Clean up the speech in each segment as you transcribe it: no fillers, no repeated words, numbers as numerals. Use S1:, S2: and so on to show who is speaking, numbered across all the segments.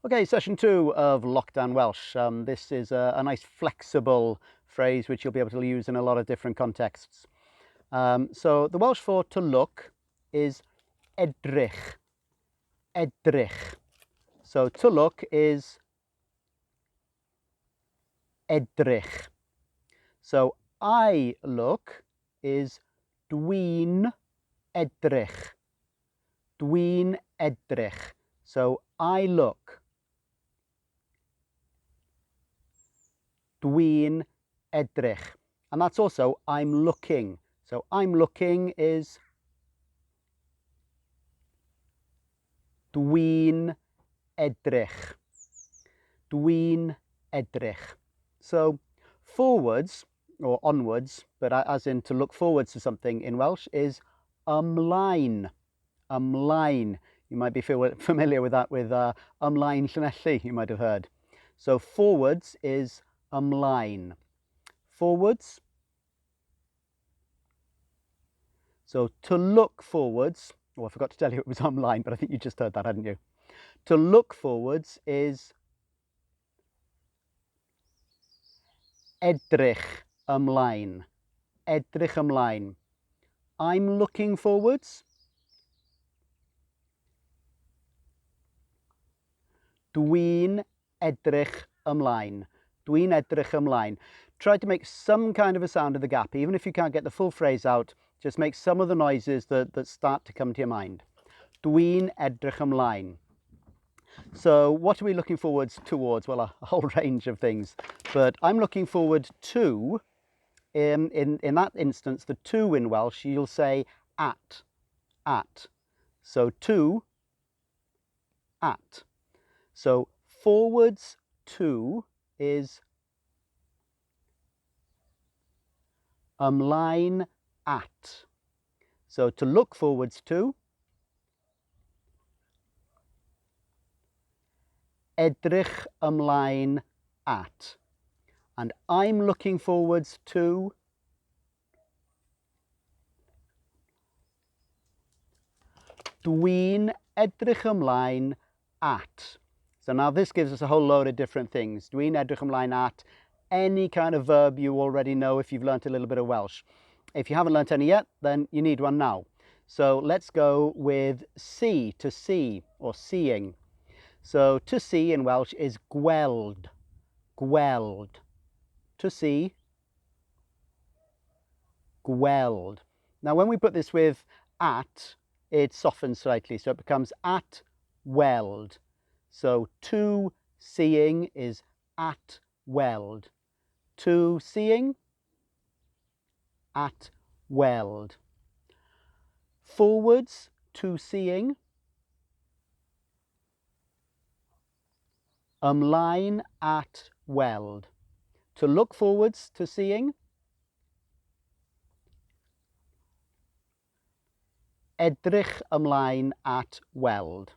S1: Okay, session 2 of Lockdown Welsh. This is a nice flexible phrase which you'll be able to use in a lot of different contexts. So the Welsh for to look is edrych, edrych. So to look is edrych. So I look is dwi'n edrych, dwi'n edrych. So I look. Dwi'n edrych. And that's also I'm looking. So I'm looking is dwi'n edrych. Dwi'n edrych. So forwards or onwards, but as in to look forwards to something in Welsh, is ymlaen. Ymlaen. You might be familiar with that with ymlaen Llanelli, you might have heard. So forwards is ymlaen. Forwards. So to look forwards, I forgot to tell you it was ymlaen, but I think you just heard that, hadn't you? To look forwards is edrych ymlaen. Edrych ymlaen. I'm looking forwards. Dwi'n edrych ymlaen. Dwi'n edrych ymlaen. Try to make some kind of a sound in the gap. Even if you can't get the full phrase out, just make some of the noises that start to come to your mind. Dwi'n edrych ymlaen. So what are we looking forwards towards? Well, a whole range of things. But I'm looking forward to, in that instance, the to in Welsh, you'll say at. At. So to, at. So forwards to is ymlaen at. So to look forwards to, edrych ymlaen at. And I'm looking forwards to, dwi'n edrych ymlaen at. So now this gives us a whole load of different things. Dwi'n edrych ymlaen at, any kind of verb you already know if you've learnt a little bit of Welsh. If you haven't learnt any yet, then you need one now. So let's go with see, to see, or seeing. So to see in Welsh is gweld, gweld. To see, gweld. Now when we put this with at, it softens slightly, so it becomes at weld. So to seeing is at weld. To seeing, at weld. Forwards to seeing, ymlaen at weld. To look forwards to seeing, edrych ymlaen at weld.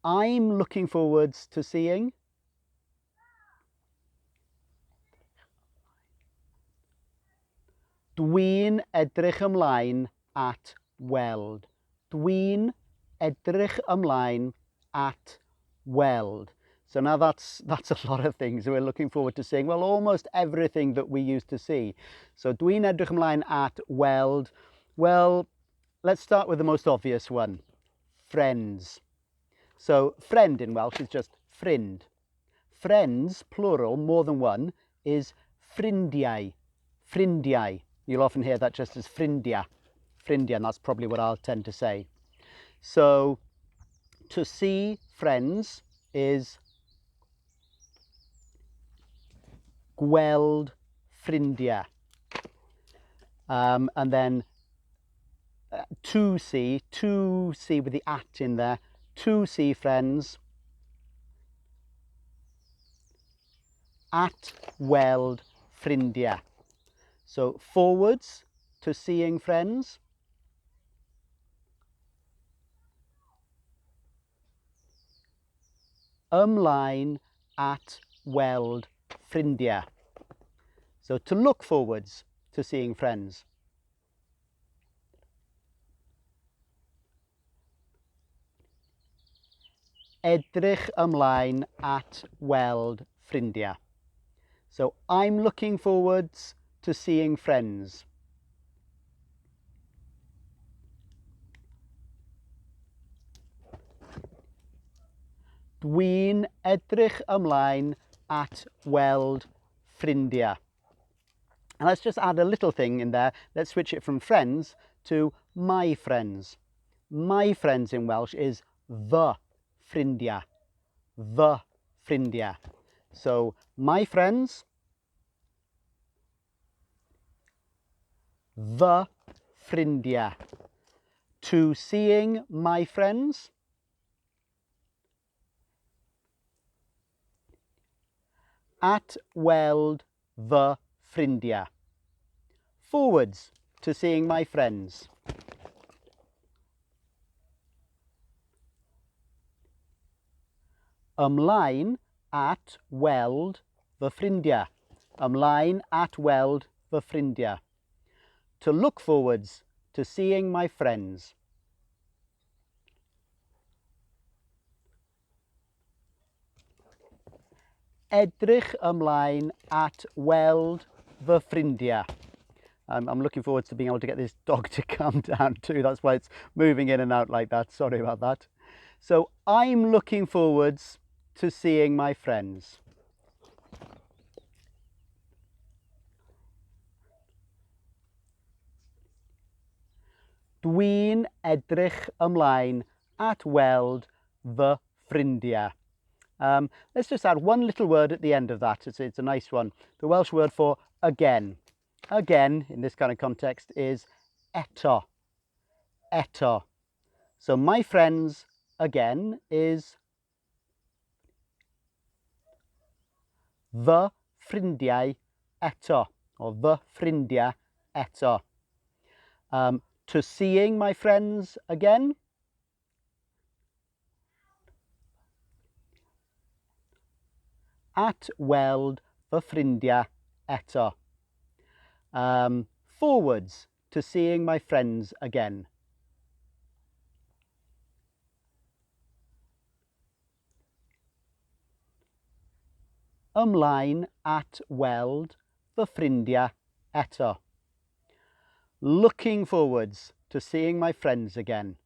S1: I'm looking forwards to seeing, dwi'n edrych ymlaen at weld. Dwi'n edrych ymlaen at weld. So now that's a lot of things we're looking forward to seeing. Well, almost everything that we used to see. So dwi'n edrych ymlaen at weld. Well, let's start with the most obvious one. Friends. So friend in Welsh is just ffrind. Friends, plural, more than one, is ffrindiau. Ffrindiau. You'll often hear that just as ffrindia. Ffrindia, and that's probably what I'll tend to say. So to see friends is gweld ffrindiau. And then to see with the at in there, to see friends, at weld ffrindiau. So forwards to seeing friends, ymlaen at weld ffrindiau. So to look forwards to seeing friends. edrych ymlaen at weld ffrindiau. So I'm looking forwards to seeing friends. Dwi'n edrych ymlaen at weld ffrindiau. And let's just add a little thing in there. Let's switch it from friends to my friends. My friends in Welsh is fy ffrindiau. Fy ffrindiau. So my friends, fy ffrindiau. To seeing my friends, at weld fy ffrindiau. Forwards, to seeing my friends. Ymlaen at weld fy ffrindiau. Ymlaen at weld fy ffrindiau. To look forwards, to seeing my friends. Edrych ymlaen at weld fy ffrindiau. I'm looking forward to being able to get this dog to calm down too. That's why it's moving in and out like that. Sorry about that. So I'm looking forwards to seeing my friends. Dwi'n edrych ymlaen at weld fy ffrindiau. Let's just add one little word at the end of that. It's a nice one. The Welsh word for again. Again, in this kind of context, is eto. Eto. So my friends, again, is fy ffrindiau eto, or fy ffrindiau eto. To seeing my friends again, at weld fy ffrindiau eto. Forwards, to seeing my friends again. Ymlaen at weld fy ffrindiau eto. Looking forwards to seeing my friends again.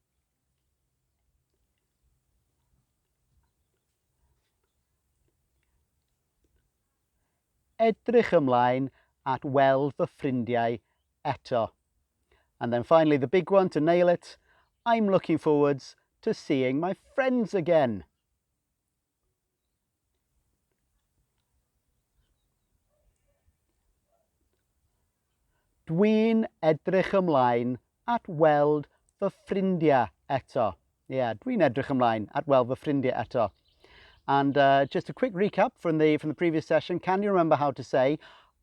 S1: Edrych ymlaen at weld fy ffrindiau eto. And then finally the big one to nail it, I'm looking forwards to seeing my friends again. Dwi'n edrych ymlaen at weld fy ffrindiau eto. Yeah, dwi'n edrych ymlaen at weld fy ffrindiau eto. And just a quick recap from the previous session. Can you remember how to say,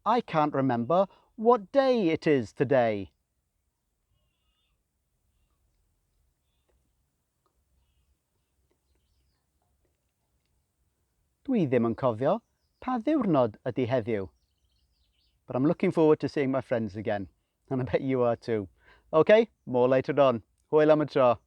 S1: I can't remember what day it is today? Dwi ddim yn cofio pa ddiwrnod ydy heddiw. But I'm looking forward to seeing my friends again. And I bet you are too. Okay, more later on. Hwyl am y tro.